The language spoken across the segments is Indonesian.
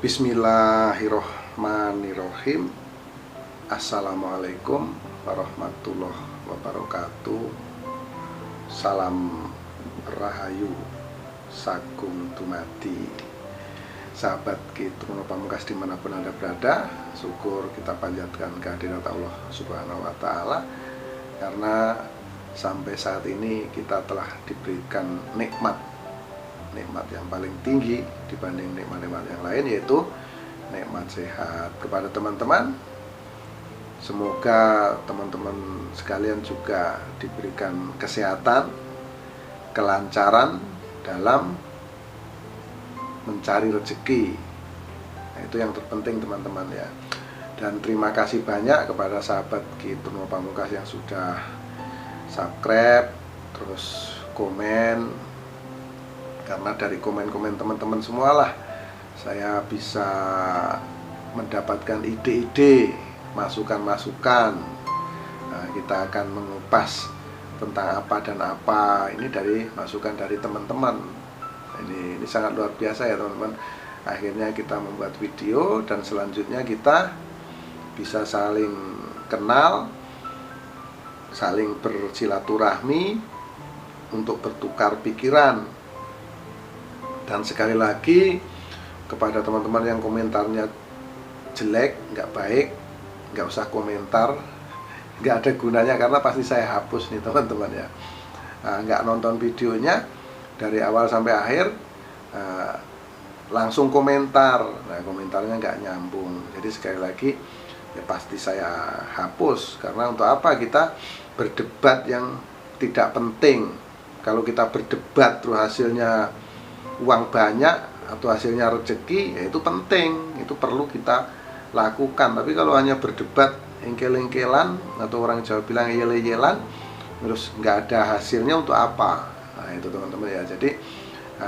Bismillahirrohmanirrohim. Assalamualaikum warahmatullahi wabarakatuh. Salam rahayu sagung dumadi sahabat Kitruno Pamungkas dimanapun Anda berada. Syukur kita panjatkan kehadirat Allah Subhanahu wa Ta'ala, karena sampai saat ini kita telah diberikan nikmat yang paling tinggi dibanding nikmat-nikmat yang lain, yaitu nikmat sehat. Kepada teman-teman, semoga teman-teman sekalian juga diberikan kesehatan, kelancaran dalam mencari rezeki. Nah, itu yang terpenting teman-teman ya. Dan terima kasih banyak kepada sahabat Kitruno Pamungkas yang sudah subscribe, terus komen. Karena dari komen-komen teman-teman semualah saya bisa mendapatkan ide-ide, masukan-masukan. Nah, kita akan mengupas tentang apa dan apa. Ini dari masukan dari teman-teman. Ini sangat luar biasa ya teman-teman. Akhirnya kita membuat video dan selanjutnya kita bisa saling kenal, saling bersilaturahmi untuk bertukar pikiran. Dan sekali lagi, kepada teman-teman yang komentarnya jelek, nggak baik, nggak usah komentar, nggak ada gunanya, karena pasti saya hapus nih teman-teman ya. Nggak nonton videonya dari awal sampai akhir, langsung komentar. Nah, komentarnya nggak nyambung, jadi sekali lagi ya pasti saya hapus. Karena untuk apa kita berdebat yang tidak penting? Kalau kita berdebat terus hasilnya uang banyak atau hasilnya rezeki, ya itu penting, itu perlu kita lakukan. Tapi kalau hanya berdebat engkel-engkelan, atau orang Jawa bilang yel-yelan, terus nggak ada hasilnya, untuk apa? Nah, itu teman-teman ya. Jadi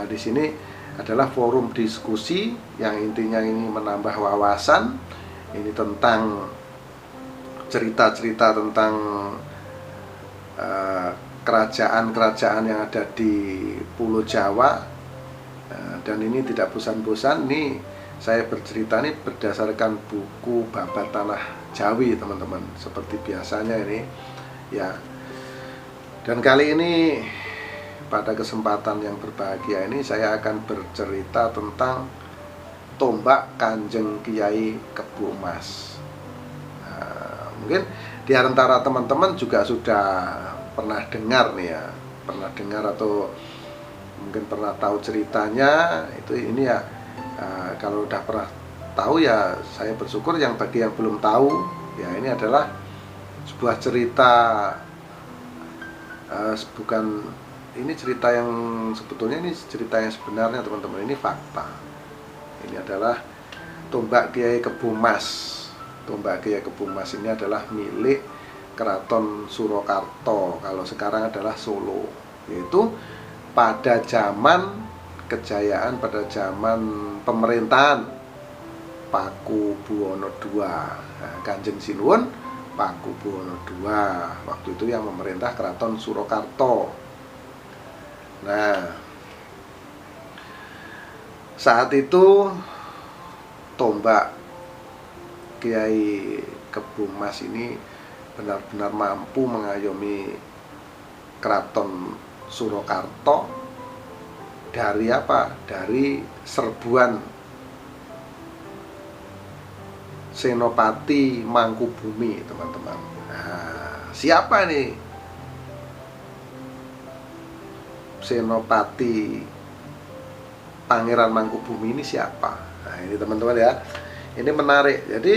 di sini adalah forum diskusi yang intinya ini menambah wawasan. Ini tentang cerita-cerita tentang kerajaan-kerajaan yang ada di Pulau Jawa. Dan ini tidak bosan-bosan, nih saya bercerita nih berdasarkan buku Babat Tanah Jawi teman-teman, seperti biasanya ini ya. Dan kali ini pada kesempatan yang berbahagia ini saya akan bercerita tentang tombak Kanjeng Kiai Kebo Emas. Mungkin di antara teman-teman juga sudah pernah dengar nih ya, pernah dengar atau mungkin pernah tahu ceritanya. Itu ini ya, kalau udah pernah tahu ya saya bersyukur. Yang bagi yang belum tahu ya, ini adalah sebuah cerita, bukan ini cerita yang sebetulnya, ini cerita yang sebenarnya teman-teman, ini fakta. Ini adalah tombak Kiai Kebo Emas. Tombak Kiai Kebo Emas ini adalah milik Keraton Surakarta, kalau sekarang adalah Solo, yaitu pada zaman kejayaan, pada zaman pemerintahan Paku Buwono II. Kanjeng Sinuwun Paku Buwono II waktu itu yang memerintah Keraton Surakarta. Nah, saat itu tombak Kiai Kebo Emas ini benar-benar mampu mengayomi Keraton Surakarta dari apa? Dari serbuan Senopati Mangkubumi teman-teman. Nah, siapa nih Senopati Pangeran Mangkubumi ini siapa? Nah, ini teman-teman ya, ini menarik. Jadi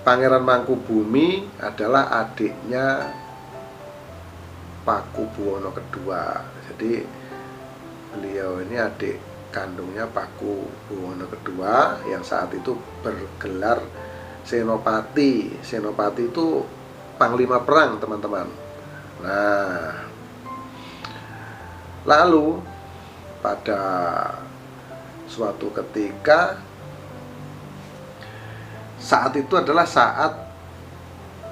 Pangeran Mangkubumi adalah adiknya Paku Buwono II. Jadi beliau ini adik kandungnya Paku Buwono II yang saat itu bergelar Senopati. Senopati itu panglima perang teman-teman. Nah, lalu pada suatu ketika, saat itu adalah saat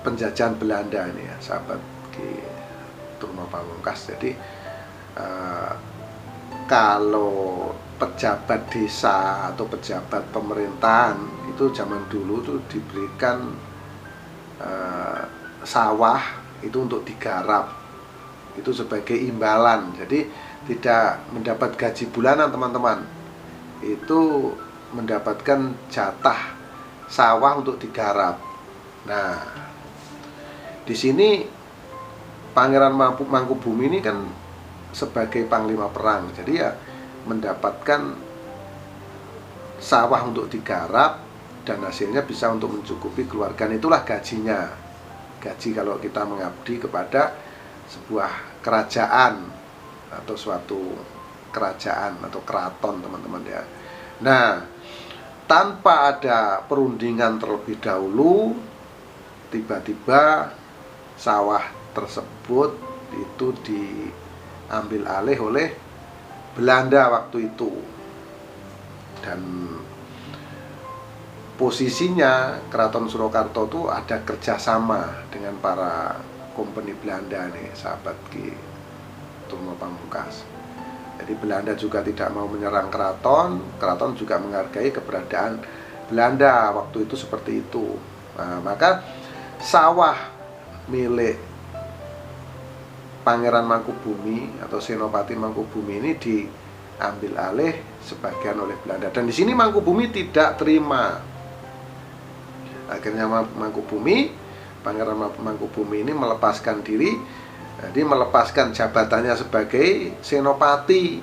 penjajahan Belanda ini ya, sahabat Kitruno Pamungkas. Jadi kalau pejabat desa atau pejabat pemerintahan itu zaman dulu tuh diberikan sawah itu untuk digarap, itu sebagai imbalan. Jadi tidak mendapat gaji bulanan teman-teman, itu mendapatkan jatah sawah untuk digarap. Nah, di sini Pangeran Mangkubumi ini kan sebagai panglima perang, jadi ya mendapatkan sawah untuk digarap dan hasilnya bisa untuk mencukupi keluarga. Itulah gajinya. Gaji kalau kita mengabdi kepada sebuah kerajaan atau suatu kerajaan atau keraton teman-teman ya. Nah, tanpa ada perundingan terlebih dahulu, tiba-tiba sawah tersebut itu diambil alih oleh Belanda waktu itu. Dan posisinya Keraton Surakarta itu ada kerjasama dengan para kompeni Belanda nih, sahabat Ki Turmo Pamungkas. Jadi Belanda juga tidak mau menyerang keraton, keraton juga menghargai keberadaan Belanda waktu itu seperti itu. Nah, maka sawah milik Pangeran Mangkubumi atau Senopati Mangkubumi ini diambil alih sebagian oleh Belanda. Dan di sini Mangkubumi tidak terima. Akhirnya Pangeran Mangkubumi ini melepaskan diri, jadi melepaskan jabatannya sebagai senopati,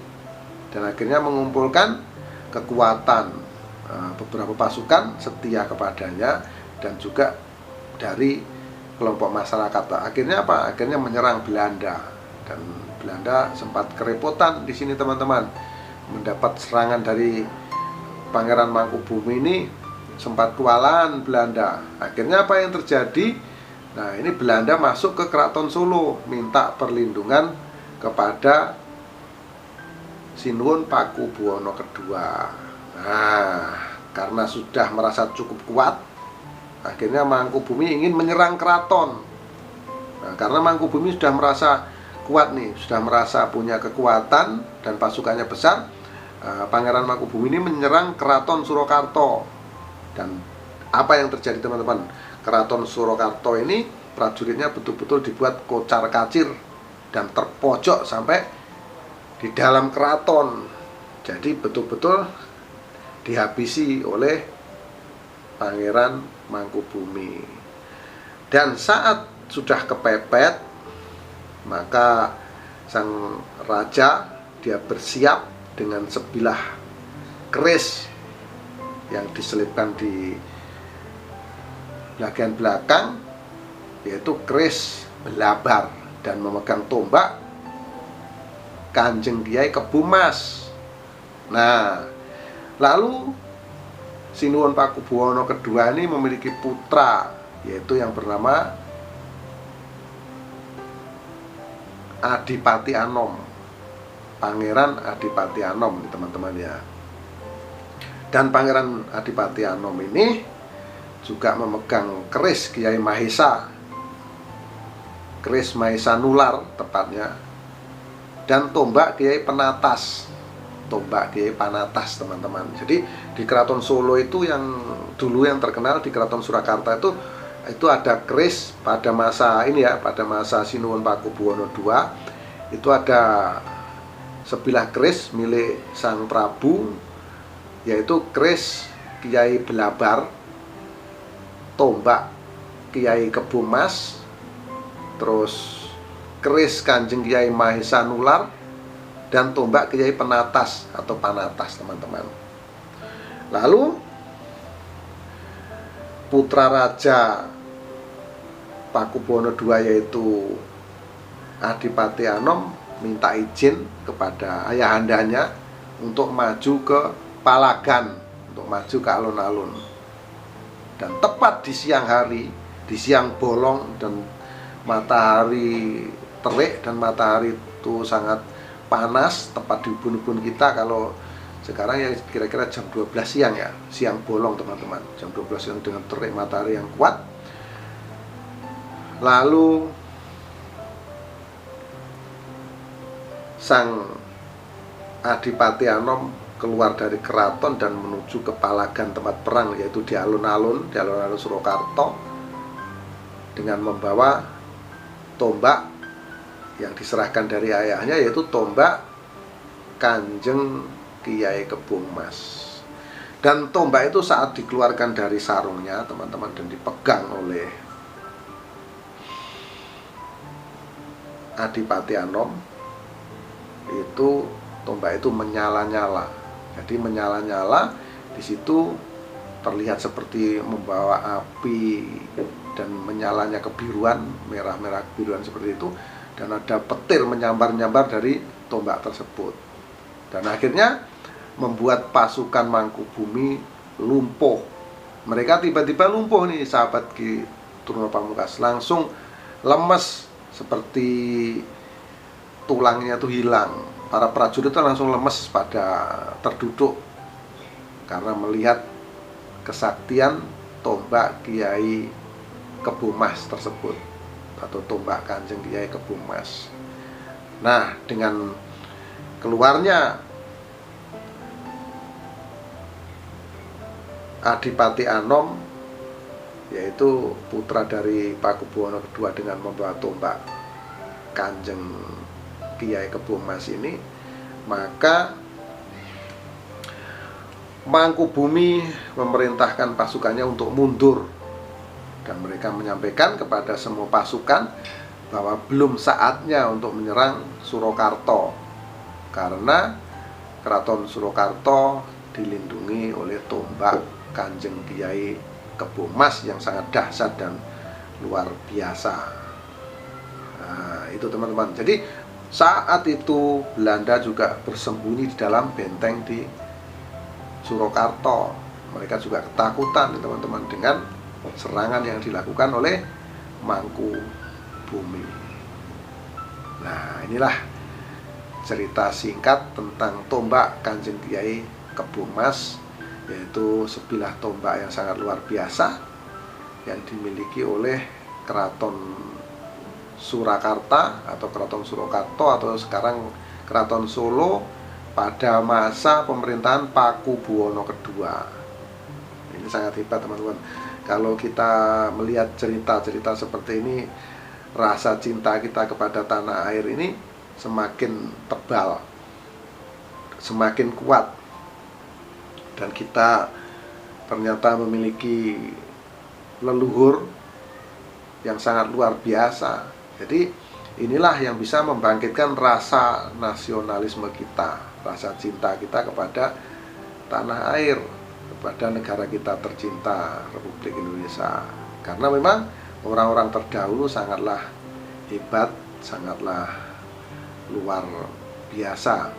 dan akhirnya mengumpulkan kekuatan beberapa pasukan setia kepadanya dan juga dari kelompok masyarakat. Akhirnya apa? Akhirnya menyerang Belanda, dan Belanda sempat kerepotan di sini teman-teman, mendapat serangan dari Pangeran Mangkubumi ini, sempat kewalahan Belanda. Akhirnya apa yang terjadi? Nah, ini Belanda masuk ke Keraton Solo, minta perlindungan kepada Sinuhun Pakubuwono II. Nah, karena sudah merasa cukup kuat, akhirnya Mangkubumi ingin menyerang keraton. Nah, karena Mangkubumi sudah merasa kuat nih, sudah merasa punya kekuatan dan pasukannya besar, Pangeran Mangkubumi ini menyerang Keraton Surakarta. Dan apa yang terjadi teman-teman? Keraton Surakarta ini prajuritnya betul-betul dibuat kocar-kacir dan terpojok sampai di dalam keraton. Jadi betul-betul dihabisi oleh Pangeran Mangkubumi. Dan saat sudah kepepet, maka sang raja dia bersiap dengan sebilah keris yang diselipkan di bagian belakang, yaitu keris belabar, dan memegang tombak Kanjeng Kiai Kebumas. Nah, lalu Sinuhun Pakubuwono II ini memiliki putra, yaitu yang bernama Adipati Anom, Pangeran Adipati Anom, teman-teman ya. Dan Pangeran Adipati Anom ini juga memegang keris Kiai Mahesa, keris Mahesa Nular tepatnya, dan tombak Kiai Penatas, tombak Kiai Panatas teman-teman. Jadi di Keraton Solo itu yang dulu yang terkenal, di Keraton Surakarta itu ada keris pada masa ini ya, pada masa Sinuhun Pakubuwono II itu ada sebilah keris milik Sang Prabu, yaitu keris Kiai Belabar, tombak Kiai Kebumas, terus keris Kanjeng Kiai Mahesa Nular, dan tombak Kiai Penatas atau Panatas teman-teman. Lalu putra raja Pakubuwono II yaitu Adipati Anom minta izin kepada ayahandanya untuk maju ke Palagan, untuk maju ke alun-alun. Dan tepat di siang hari, di siang bolong dan matahari terik dan matahari itu sangat panas, tepat di ubun-ubun kita. Kalau sekarang ya kira-kira jam 12 siang ya, siang bolong teman-teman, jam 12 siang dengan terik matahari yang kuat. Lalu sang Adipati Anom keluar dari keraton dan menuju ke Palagan tempat perang, yaitu di alun-alun Surakarta, dengan membawa tombak yang diserahkan dari ayahnya, yaitu tombak Kanjeng Kiai Kebun Mas. Dan tombak itu saat dikeluarkan dari sarungnya, teman-teman, dan dipegang oleh Adipati Anom, itu tombak itu menyala-nyala. Jadi menyala-nyala, di situ terlihat seperti membawa api dan menyalanya kebiruan, merah-merah kebiruan seperti itu, dan ada petir menyambar-nyambar dari tombak tersebut. Dan akhirnya membuat pasukan Mangkubumi lumpuh. Mereka tiba-tiba lumpuh nih, sahabat Ki Truno Pamungkas, langsung lemes seperti tulangnya tuh hilang. Para prajurit itu langsung lemes pada terduduk karena melihat kesaktian tombak Kiai Kebun Mas tersebut, atau tombak Kanjeng Kiai Kebun Mas. Nah, dengan keluarnya Adipati Anom, yaitu putra dari Pakubuwono II, dengan membawa tombak Kanjeng Kiai Kebun Mas ini, maka Mangkubumi memerintahkan pasukannya untuk mundur, dan mereka menyampaikan kepada semua pasukan bahwa belum saatnya untuk menyerang Surakarta, karena Keraton Surakarta dilindungi oleh tombak Kanjeng Kiai Kebun Mas yang sangat dahsyat dan luar biasa. Nah, itu teman-teman. Jadi saat itu Belanda juga bersembunyi di dalam benteng di Surakarta. Mereka juga ketakutan, teman-teman, dengan serangan yang dilakukan oleh Mangkubumi. Nah, inilah cerita singkat tentang tombak Kanjeng Kiai Kebun Mas, yaitu sebilah tombak yang sangat luar biasa yang dimiliki oleh Keraton Surakarta atau Keraton Surakarta atau sekarang Keraton Solo pada masa pemerintahan Pakubuwono II. Ini sangat hebat, teman-teman. Kalau kita melihat cerita-cerita seperti ini, rasa cinta kita kepada tanah air ini semakin tebal, semakin kuat, dan kita ternyata memiliki leluhur yang sangat luar biasa. Jadi inilah yang bisa membangkitkan rasa nasionalisme kita, rasa cinta kita kepada tanah air, kepada negara kita tercinta, Republik Indonesia. Karena memang orang-orang terdahulu sangatlah hebat, sangatlah luar biasa.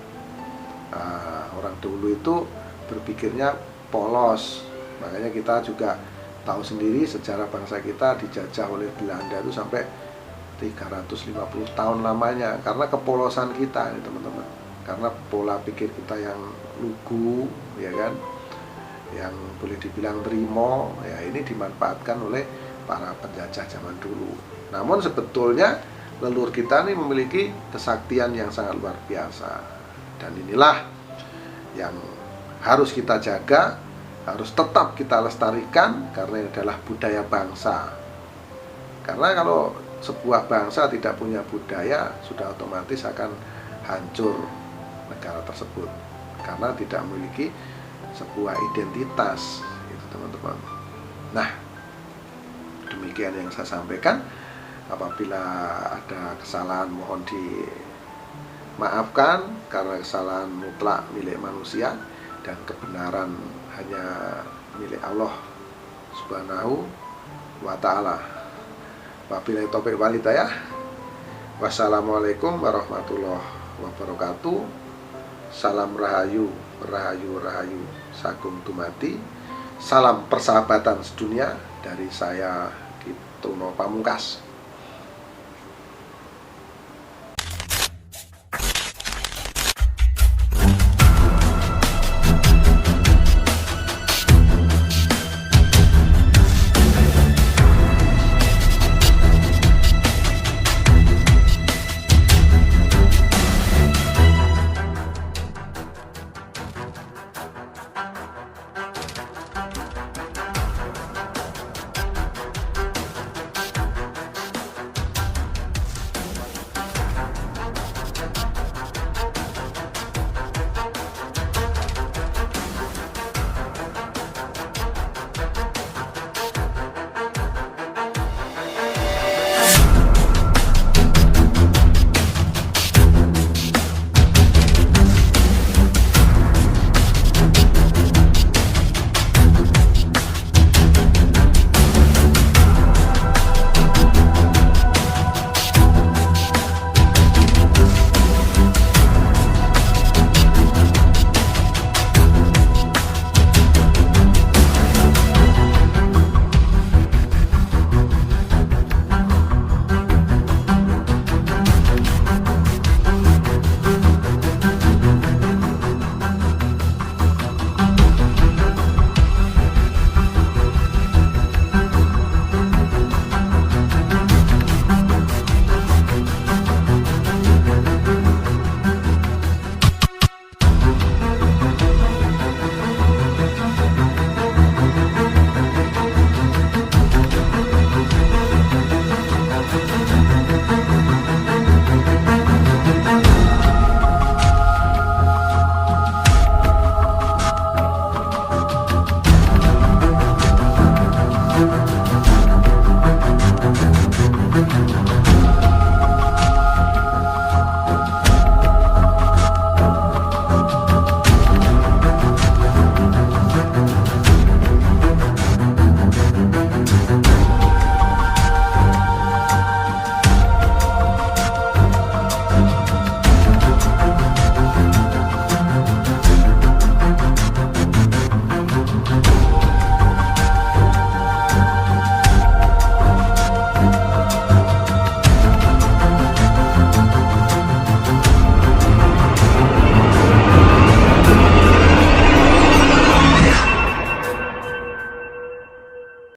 Orang dulu itu berpikirnya polos. Makanya kita juga tahu sendiri sejarah bangsa kita dijajah oleh Belanda itu sampai 350 tahun lamanya, karena kepolosan kita ini, teman-teman. Karena pola pikir kita yang lugu, ya kan, yang boleh dibilang trimo, ya ini dimanfaatkan oleh para penjajah zaman dulu. Namun sebetulnya leluhur kita ini memiliki kesaktian yang sangat luar biasa, dan inilah yang harus kita jaga, harus tetap kita lestarikan, karena ini adalah budaya bangsa. Karena kalau sebuah bangsa tidak punya budaya, sudah otomatis akan hancur negara tersebut, karena tidak memiliki sebuah identitas, itu, teman-teman. Nah, demikian yang saya sampaikan. Apabila ada kesalahan mohon dimaafkan, karena kesalahan mutlak milik manusia dan kebenaran hanya milik Allah Subhanahu wa ta'ala. Wabillahi taufiq wal hidayah. Wassalamualaikum warahmatullahi wabarakatuh. Salam rahayu, rahayu, rahayu, sagung dumadi. Salam persahabatan sedunia dari saya, Ki Truno Pamungkas.